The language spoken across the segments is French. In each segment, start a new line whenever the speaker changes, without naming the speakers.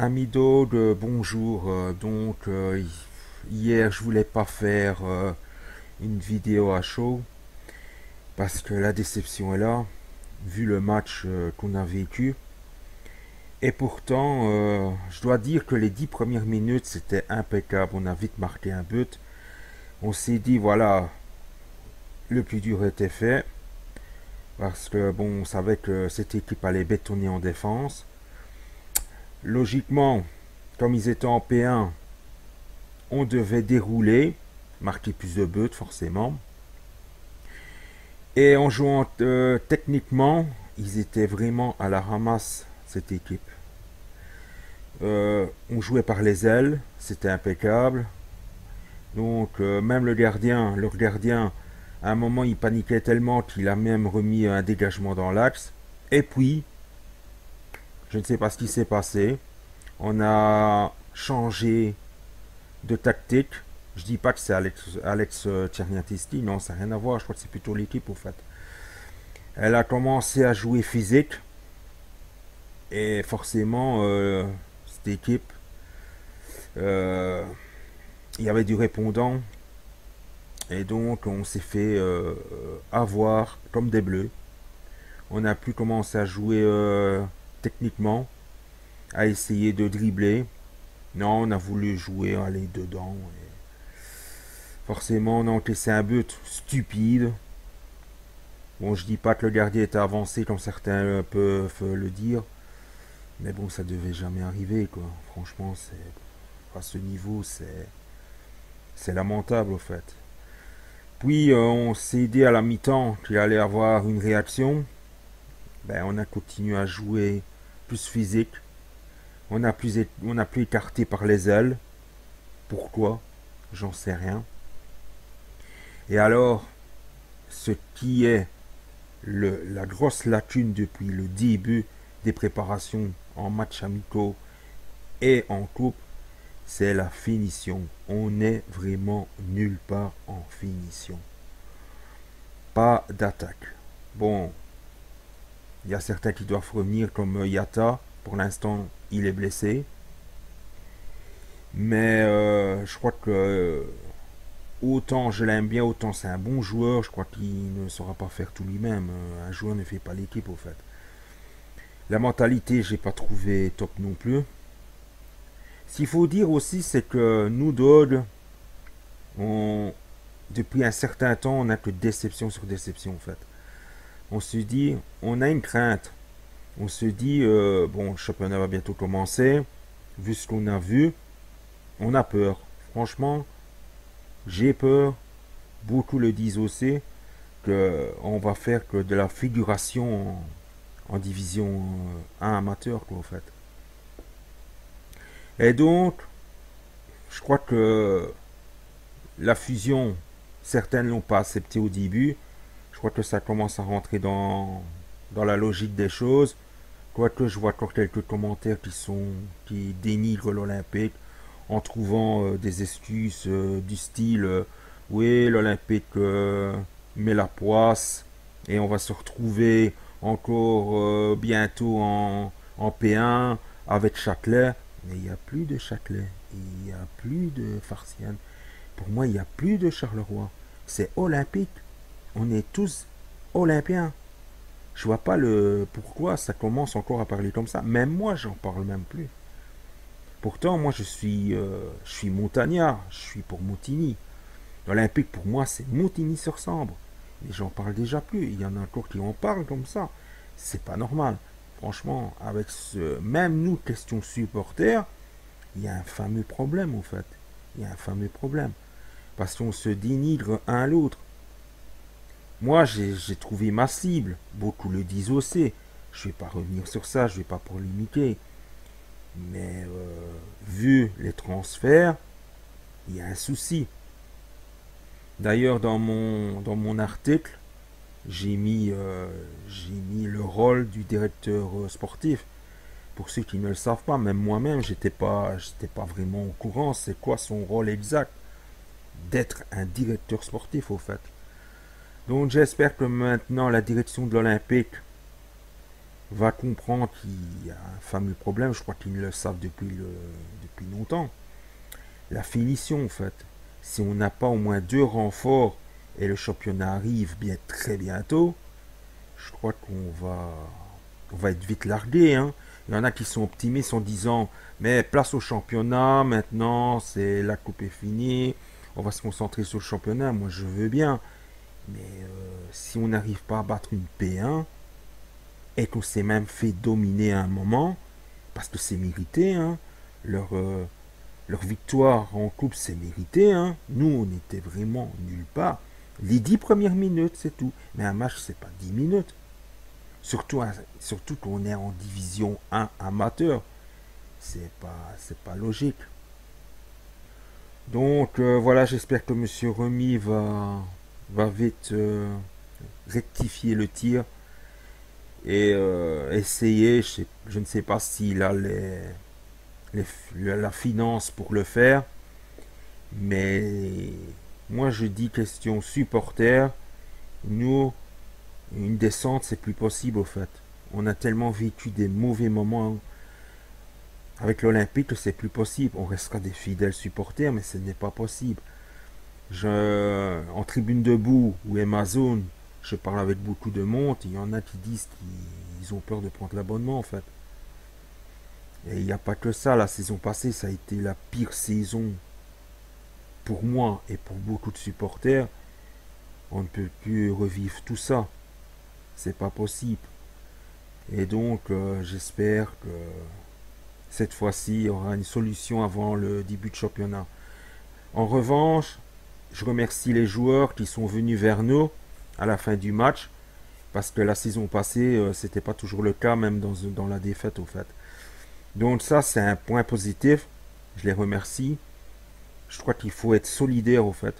Ami d'Aude, bonjour. Hier je voulais pas faire une vidéo à chaud parce que la déception est là, vu le match qu'on a vécu. Et pourtant, je dois dire que les 10 premières minutes c'était impeccable. On a vite marqué un but. On s'est dit voilà, le plus dur était fait parce que bon, on savait que cette équipe allait bétonner en défense. Logiquement, comme ils étaient en P1, on devait dérouler, marquer plus de buts forcément. Et en jouant techniquement, ils étaient vraiment à la ramasse, cette équipe. On jouait par les ailes, c'était impeccable. Donc même leur gardien, à un moment il paniquait tellement qu'il a même remis un dégagement dans l'axe. Et puis, je ne sais pas ce qui s'est passé. On a changé de tactique. Je dis pas que c'est Alex Tcherniatiski, non, ça n'a rien à voir. Je crois que c'est plutôt l'équipe au fait. Elle a commencé à jouer physique et forcément cette équipe, euh, il y avait du répondant et donc on s'est fait avoir comme des bleus. On a pu commencer à jouer techniquement, à essayer de dribbler. Non, on a voulu jouer, aller dedans. Et forcément, on a encaissé un but stupide. Bon, je dis pas que le gardien était avancé comme certains peuvent le dire, mais bon, ça devait jamais arriver, quoi. Franchement, c'est à ce niveau, c'est lamentable, au fait. Puis, on s'est dit à la mi-temps qu'il allait avoir une réaction. Ben, on a continué à jouer plus physique. On a plus écarté par les ailes. Pourquoi? J'en sais rien. Et alors, ce qui est la grosse lacune depuis le début des préparations en match amicaux et en coupe, c'est la finition. On est vraiment nulle part en finition. Pas d'attaque. Bon, il y a certains qui doivent revenir comme Yata. Pour l'instant, il est blessé. Mais je crois que autant je l'aime bien, autant c'est un bon joueur. Je crois qu'il ne saura pas faire tout lui-même. Un joueur ne fait pas l'équipe au fait. La mentalité, j'ai pas trouvé top non plus. Ce qu'il faut dire aussi, c'est que nous, Dog, on, depuis un certain temps, on n'a que déception sur déception en fait. On se dit, on a une crainte. On se dit, bon, le championnat va bientôt commencer. Vu ce qu'on a vu, on a peur. Franchement, j'ai peur. Beaucoup le disent aussi que on va faire que de la figuration en division 1 amateur, quoi, en fait. Et donc, je crois que la fusion, certaines ne l'ont pas accepté au début. Je crois que ça commence à rentrer dans la logique des choses. Quoique je vois encore quelques commentaires qui dénigrent l'Olympique en trouvant des excuses du style oui, l'Olympique met la poisse et on va se retrouver encore bientôt en P1 avec Châtelet. Mais il n'y a plus de Châtelet, il n'y a plus de Farciennes. Pour moi, il n'y a plus de Charleroi. C'est Olympique. On est tous Olympiens. Je vois pas le pourquoi ça commence encore à parler comme ça. Même moi, j'en parle même plus. Pourtant, moi, je suis montagnard. Je suis pour Montigny. L'Olympique, pour moi, c'est Montigny-sur-Sambre. Mais j'en parle déjà plus. Il y en a encore qui en parlent comme ça. C'est pas normal. Franchement, avec même nous, question supporters, il y a un fameux problème, en fait. Il y a un fameux problème. Parce qu'on se dénigre un à l'autre. Moi, j'ai trouvé ma cible. Beaucoup le disent aussi. Je ne vais pas revenir sur ça, je ne vais pas polémiquer. Mais vu les transferts, il y a un souci. D'ailleurs, dans mon article, j'ai mis le rôle du directeur sportif. Pour ceux qui ne le savent pas, même moi-même, j'étais pas vraiment au courant. C'est quoi son rôle exact? D'être un directeur sportif, au fait. Donc j'espère que maintenant la direction de l'Olympique va comprendre qu'il y a un fameux problème. Je crois qu'ils le savent depuis longtemps. La finition, en fait. Si on n'a pas au moins 2 renforts et le championnat arrive bien très bientôt, je crois on va être vite largué. Hein. Il y en a qui sont optimistes en disant mais place au championnat, maintenant c'est la coupe est finie, on va se concentrer sur le championnat. Moi je veux bien, mais si on n'arrive pas à battre une P1 et qu'on s'est même fait dominer à un moment, parce que c'est mérité, hein, leur, euh, leur victoire en coupe c'est mérité. Hein. Nous on était vraiment nulle part. Les 10 premières minutes c'est tout, mais un match c'est pas 10 minutes. Surtout qu'on est en division 1 amateur. C'est pas logique. Donc voilà, j'espère que Monsieur Remy va vite rectifier le tir et essayer. Je ne sais pas s'il a la finance pour le faire, mais moi je dis question supporter. Nous, une descente, c'est plus possible au fait. On a tellement vécu des mauvais moments avec l'Olympique que c'est plus possible. On restera des fidèles supporters, mais ce n'est pas possible. En tribune debout ou Amazon, je parle avec beaucoup de monde. Il y en a qui disent qu'ils ont peur de prendre l'abonnement en fait. Et il n'y a pas que ça. La saison passée, ça a été la pire saison pour moi et pour beaucoup de supporters. On ne peut plus revivre tout ça. C'est pas possible. Et donc, j'espère que cette fois-ci, il y aura une solution avant le début de championnat. En revanche, je remercie les joueurs qui sont venus vers nous à la fin du match, parce que la saison passée, c'était pas toujours le cas, même dans la défaite au fait. Donc ça, c'est un point positif. Je les remercie. Je crois qu'il faut être solidaire au fait.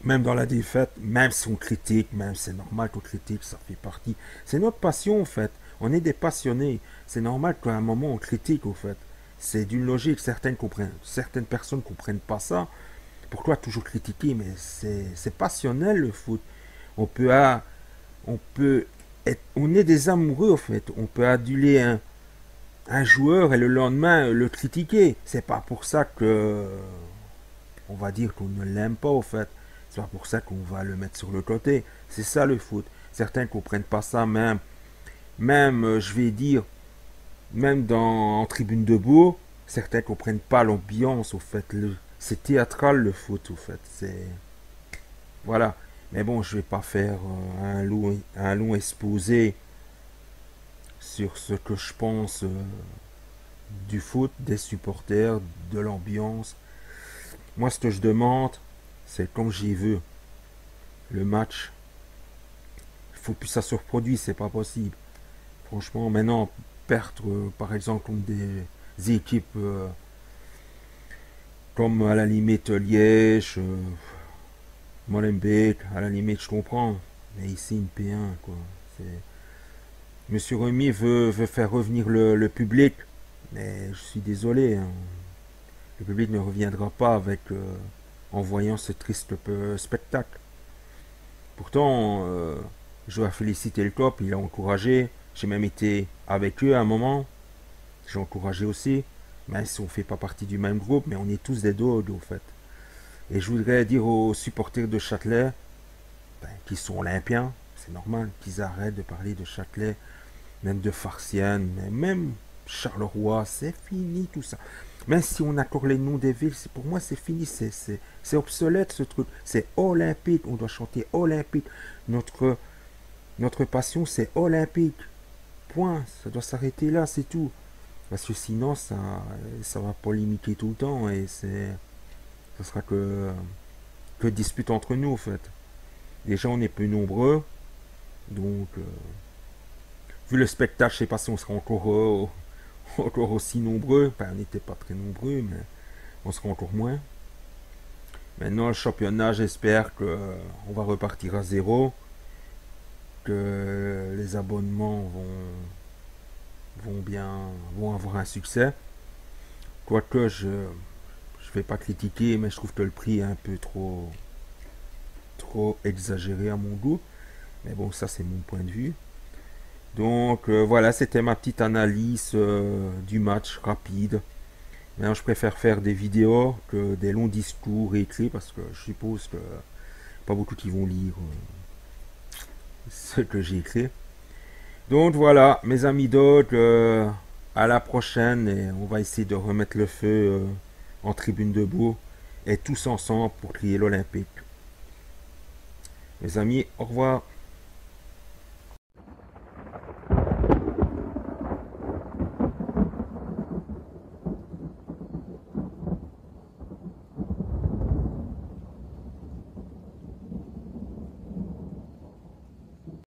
Même dans la défaite, même si on critique, même c'est normal qu'on critique, ça fait partie. C'est notre passion en fait. On est des passionnés. C'est normal qu'à un moment on critique au fait. C'est d'une logique. Certaines personnes ne comprennent pas ça. Pourquoi toujours critiquer? Mais c'est passionnel le foot. On peut, on peut on est des amoureux en fait. On peut aduler un joueur et le lendemain le critiquer. C'est pas pour ça que on va dire qu'on ne l'aime pas au fait. C'est pas pour ça qu'on va le mettre sur le côté. C'est ça le foot. Certains ne comprennent pas ça même je vais dire, même en tribune debout, certains ne comprennent pas l'ambiance au fait. C'est théâtral le foot au fait. Voilà. Mais bon, je vais pas faire un long exposé sur ce que je pense du foot, des supporters, de l'ambiance. Moi, ce que je demande, c'est comme j'y veux. Le match, il faut plus que ça se reproduise, c'est pas possible. Franchement, maintenant, perdre, par exemple, contre des équipes comme à la limite Liège, Molenbeek, à la limite, je comprends. Mais ici, une P1, quoi. Monsieur Remy veut faire revenir le public, mais je suis désolé. Hein. Le public ne reviendra pas en voyant ce triste spectacle. Pourtant, je dois féliciter le club, il a encouragé. J'ai même été avec eux à un moment. J'ai encouragé aussi. Même si on ne fait pas partie du même groupe, mais on est tous des dogs au fait. Et je voudrais dire aux supporters de Châtelet, qui sont olympiens, c'est normal qu'ils arrêtent de parler de Châtelet, même de Farciennes, même Charleroi, c'est fini tout ça. Même si on accorde les noms des villes, pour moi c'est fini, c'est obsolète ce truc. C'est olympique, on doit chanter olympique. Notre passion c'est olympique. Point, ça doit s'arrêter là, c'est tout. Parce que sinon ça va polémiquer tout le temps et ça sera que dispute entre nous en fait. Déjà on est peu nombreux, donc vu le spectacle, je sais pas si on sera encore aussi nombreux. Enfin, on n'était pas très nombreux, mais on sera encore moins. Maintenant, le championnat, j'espère qu'on va repartir à zéro, que les abonnements vont avoir un succès. Quoique, je vais pas critiquer, mais je trouve que le prix est un peu trop exagéré à mon goût. Mais bon, ça, c'est mon point de vue. Donc voilà, c'était ma petite analyse du match rapide. Maintenant, je préfère faire des vidéos que des longs discours écrits parce que je suppose que pas beaucoup qui vont lire ce que j'ai écrit. Donc voilà, mes amis d'hôtes, à la prochaine et on va essayer de remettre le feu en tribune debout et tous ensemble pour crier l'Olympique. Mes amis, au revoir.